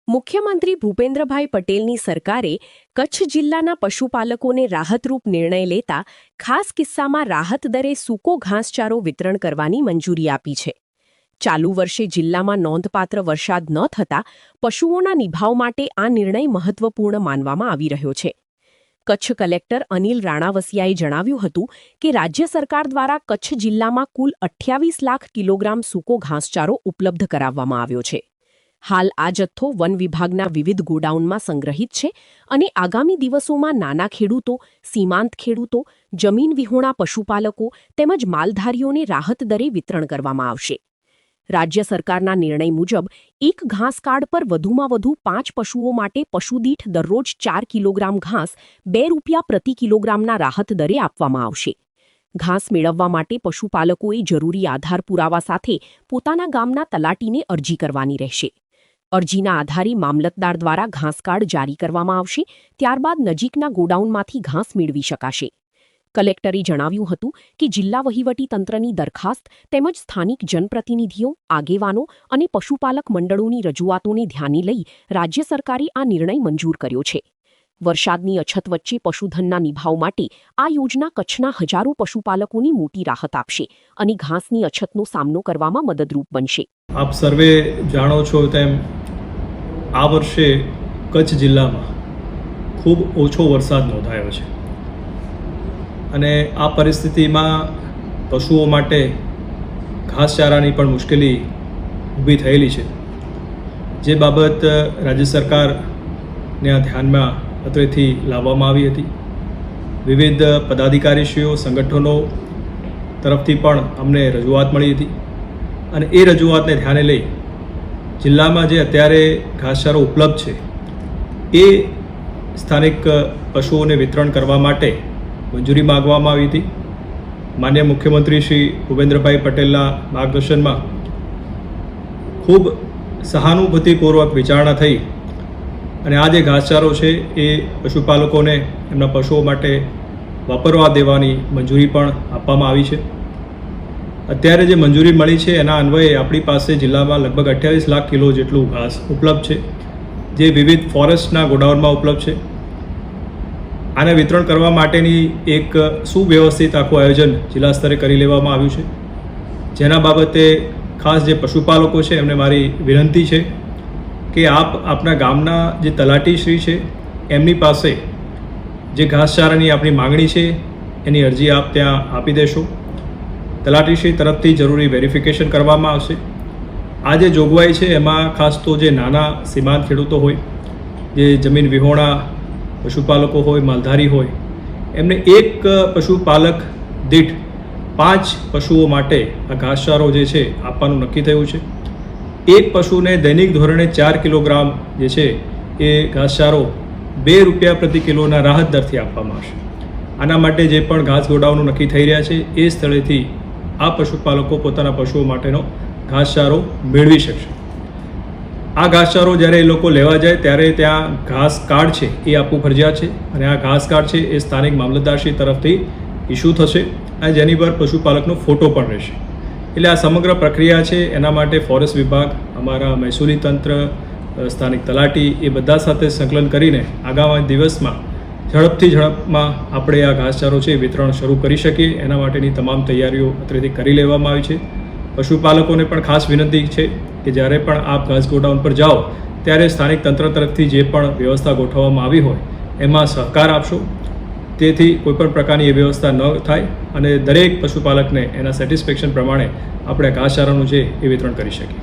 મુખ્યમંત્રી ભૂપેન્દ્રભાઈ પટેલની સરકારે કચ્છ જિલ્લાના પશુપાલકોને રાહતરૂપ નિર્ણય લેતા ખાસ કિસ્સામાં રાહત દરે સૂકો ઘાસચારો વિતરણ કરવાની મંજૂરી આપી છે. ચાલુ વર્ષે જિલ્લામાં નોંધપાત્ર વરસાદ ન થતાં પશુઓના નિભાવ માટે આ નિર્ણય મહત્વપૂર્ણ માનવામાં આવી રહ્યો છે. કચ્છ કલેક્ટર અનિલ રાણાવસિયાએ જણાવ્યું હતું કે રાજ્ય સરકાર દ્વારા કચ્છ જિલ્લામાં કુલ 28 લાખ કિલોગ્રામ સૂકો ઘાસચારો ઉપલબ્ધ કરાવવામાં આવ્યો છે. હાલ આ જથ્થો વન વિભાગના વિવિધ ગોડાઉનમાં સંગ્રહિત છે અને આગામી દિવસોમાં નાના ખેડૂતો, સીમાંત ખેડૂતો, જમીન વિહોણા પશુપાલકો તેમજ માલધારીઓને રાહત દરે વિતરણ કરવામાં આવશે. રાજ્ય સરકારના નિર્ણય મુજબ એક ઘાસ કાર્ડ પર વધુમાં વધુ 5 પશુઓ માટે પશુદીઠ દરરોજ 4 કિલોગ્રામ ઘાસ ₹2 પ્રતિ કિલોગ્રામના રાહત દરે આપવામાં આવશે. ઘાસ મેળવવા માટે પશુપાલકોએ જરૂરી આધાર પુરાવા સાથે પોતાના ગામના તલાટીને અરજી કરવાની રહેશે. અરજીના આધારે મામલતદાર દ્વારા ઘાસ કાર્ડ જારી કરવામાં આવશે. ત્યારબાદ નજીકના ગોડાઉનમાંથી ઘાસ મેળવી શકાશે. કલેક્ટરે જણાવ્યું હતું કે જિલ્લા વહીવટીતંત્રની દરખાસ્ત તેમજ સ્થાનિક જનપ્રતિનિધિઓ, આગેવાનો અને પશુપાલક મંડળોની રજૂઆતોને ધ્યાને લઈ રાજ્ય સરકારે આ નિર્ણય મંજૂર કર્યો છે. વરસાદની અછત વચ્ચે પશુધનના નિભાવ માટે આ યોજના કચ્છના હજારો પશુપાલકોની મોટી રાહત આપશે અને ઘાસની અછતનો સામનો કરવામાં મદદરૂપ બનશે. આપ સર્વે જાણો છો તેમ આ વર્ષે કચ્છ જિલ્લામાં ખૂબ ઓછો વરસાદ નોંધાયો છે અને આ પરિસ્થિતિમાં પશુઓ માટે ઘાસચારાની પણ મુશ્કેલી ઊભી થયેલી છે. જે બાબત રાજ્ય સરકારને ધ્યાનમાં અત્રેથી લાવવામાં આવી હતી. વિવિધ પદાધિકારીશ્રીઓ, સંગઠનો તરફથી પણ અમને રજૂઆત મળી હતી અને એ રજૂઆતને ધ્યાને લઈ જિલ્લામાં જે અત્યારે ઘાસચારો ઉપલબ્ધ છે એ સ્થાનિક પશુઓને વિતરણ કરવા માટે મંજૂરી માગવામાં આવી હતી. માનનીય મુખ્યમંત્રી શ્રી ભૂપેન્દ્રભાઈ પટેલના માર્ગદર્શનમાં ખૂબ સહાનુભૂતિપૂર્વક વિચારણા થઈ અને આ જે ઘાસચારો છે એ પશુપાલકોને એમના પશુઓ માટે વાપરવા દેવાની મંજૂરી પણ આપવામાં આવી છે. અત્યારે જે મંજૂરી મળી છે એના અન્વયે આપણી પાસે જિલ્લામાં લગભગ 28 લાખ કિલો જેટલું ઘાસ ઉપલબ્ધ છે, જે વિવિધ ફોરેસ્ટના ગોડાઉનમાં ઉપલબ્ધ છે. આને વિતરણ કરવા માટેની એક સુવ્યવસ્થિત આખું આયોજન જિલ્લા સ્તરે કરી લેવામાં આવ્યું છે. જેના બાબતે ખાસ જે પશુપાલકો છે એમને મારી વિનંતી છે કે આપના ગામના જે તલાટીશ્રી છે એમની પાસે જે ઘાસચારાની આપણી માંગણી છે એની અરજી આપ ત્યાં આપી દેશો. તલાટીશ્રી તરફથી જરૂરી વેરિફિકેશન કરવામાં આવશે. આ જે જોગવાઈ છે એમાં ખાસ તો જે નાના સીમાંત ખેડૂતો હોય, જે જમીન વિહોણા પશુપાલકો હોય, માલધારી હોય, એમને એક પશુપાલક દીઠ 5 પશુઓ માટે આ ઘાસચારો જે છે આપવાનું નક્કી થયું છે. એક પશુને દૈનિક ધોરણે 4 કિલોગ્રામ જે છે એ ઘાસચારો ₹2 પ્રતિ કિલોના રાહત દરથી આપવામાં આવશે. આના માટે જે પણ ઘાસ ગોડાઉનો નક્કી થઈ રહ્યા છે એ સ્થળેથી આ પશુપાલકો પોતાના પશુઓ માટેનો ઘાસચારો મેળવી શકશે. આ ઘાસચારો જ્યારે એ લોકો લેવા જાય ત્યારે ત્યાં ઘાસ કાર્ડ છે એ આપવું ફરજિયાત છે અને આ ઘાસ કાર્ડ છે એ સ્થાનિક મામલતદારશ્રી તરફથી ઇસ્યુ થશે અને જેની પર પશુપાલકનો ફોટો પણ રહેશે. એટલે આ સમગ્ર પ્રક્રિયા છે એના માટે ફોરેસ્ટ વિભાગ, અમારા મહેસૂલી તંત્ર, સ્થાનિક તલાટી એ બધા સાથે સંકલન કરીને આગામી દિવસમાં ઝડપમાં આપણે આ ઘાસચારો છે વિતરણ શરૂ કરી શકીએ એના માટેની તમામ તૈયારીઓ અત્રેથી કરી લેવામાં આવી છે. પશુપાલકોને પણ ખાસ વિનંતી છે કે જ્યારે પણ આપ ઘાસ ગોડાઉન પર જાઓ ત્યારે સ્થાનિક તંત્ર તરફથી જે પણ વ્યવસ્થા ગોઠવવામાં આવી હોય એમાં સહકાર આપશો, તેથી કોઈપણ પ્રકારની એ વ્યવસ્થા ન થાય અને દરેક પશુપાલકને એના સેટિસ્ફેક્શન પ્રમાણે આપણે ઘાસચારાનું છે એ વિતરણ કરી શકીએ.